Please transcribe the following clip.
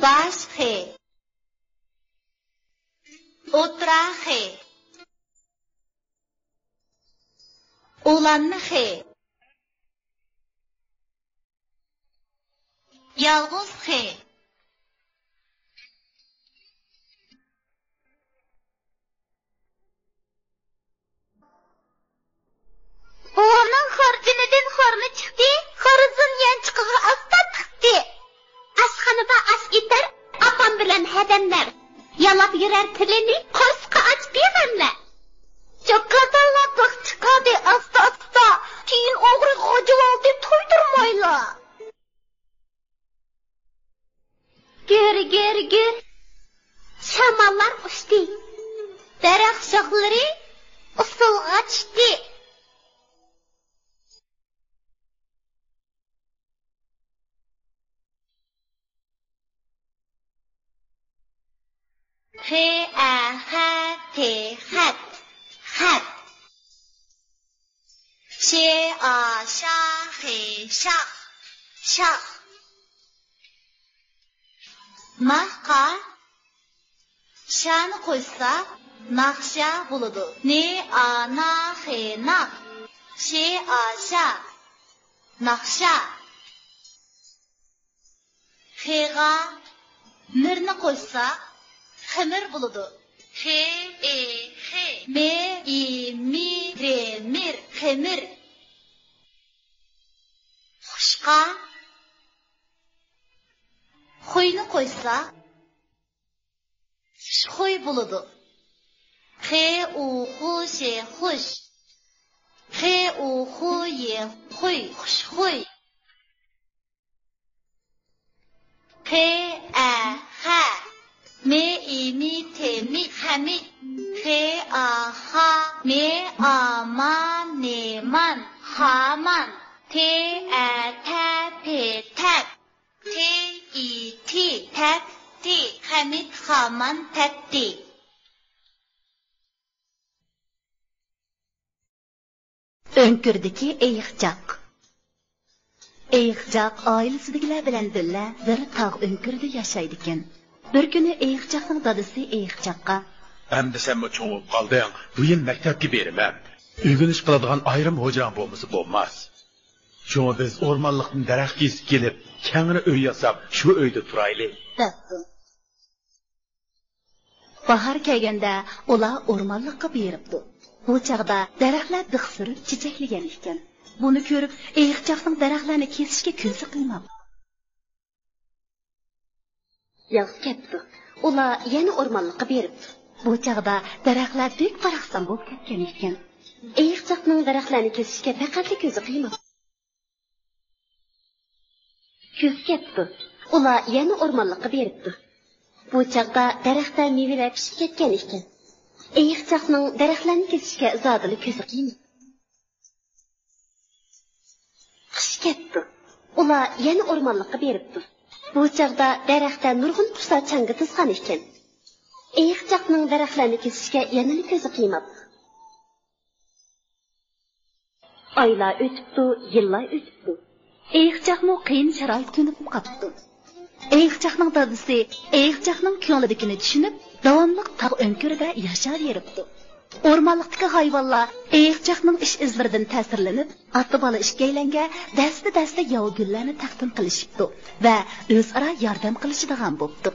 Baş he. Otura he. Oğlanını he. Yalğız he. Oğlanın xorjinidan xorni chiqdi, xorizin yanchiqiga asta tiqdi. Asxonada as etar, opam bilan hadamlar. Yalab yurar tilini, qo'sqa ochmaymanlar. Cho'qqatallar tiq chiqadi asta-asta. Keyin o'g'ri g'ojib oldi, to'ydirmaylar. Gör. Shamallar uçdi. Daraxt shoxlari usulga tushdi. Xat. Şah. Mahqa şanı qo'ysa naqsha bo'ladi. Naq. Sha. Naqsha. Xiga mirni qo'ysa ximir bo'ladi. Mir. Ximir. Xushqa Xo'yni qo'ysa xo'y bo'ladi. Xush. Xo'y. Xushxo'y. Hamid. Neman. Haman. Tat. Tatti. Hamid, Haman, Tatti. Önkürdeki Eyiqcaq. Eyiqcaq ailesidagilar bilan birga bir tog' önkürde yaşaydikan. Bir kuni Eyiqcaqning dadasi Eyiqcaqqa: "Endi sen mi çoğup qalding? Bu yil maktabga beraman. O'rganish qiladigan ayrim hojam bo'lmasa bo'lmas. Şuna biz ormanlıqdan daraxt kesib kelib, kengri uy yasab, shu uyda turaylik." Debdi. Bahar kelganda ular o'rmonliqqa beribdi. Bu chaqda daraxtlar diqsirib chechakligan ekan. Buni ko'rib, Eyiqcaqning daraxtlarni kesishga ko'zi qilmabdi. Yoz ketdi. Ular yana o'rmonliqqa beribdi. Bu chaqda daraxtlar bek qaraqsan bo'lib ketgan ekan. Eyiqcaqning daraxtlarni kesishga faqat ko'zi qilmabdi. Ko'z ketdi. Ular yana o'rmonliqqa beribdi. Bu chaqda daraxtlar mevalar pishib ketgan ekan. Eyiqcaqning daraxtlarni kesishga zodili ko'zi qiymi. Qish ketdi. Ular yana o'rmonliqqa beribdi. Bu chaqda daraxtlar nurg'un qushlar changga tizgan ekan. Eyiqcaqning daraxtlarni kesishga yana ko'zi qiymabdi. Oylar o'tibdi, yillar o'tibdi. Eyiqcaqning qiyin sharoit ko'nib qolibdi. Eyiqcaqning dadasi Eyiqcaqning ko'nglidagini tushunib, davomli tog' o'nkirida yashab yuribdi. O'rmonliqdagi hayvonlar Eyiqcaqning ish izlaridan ta'sirlanib, ota bola ishga dasta yovgullarni taqdim qilishibdi va o'zaro yordam qilishadigan bo'libdi.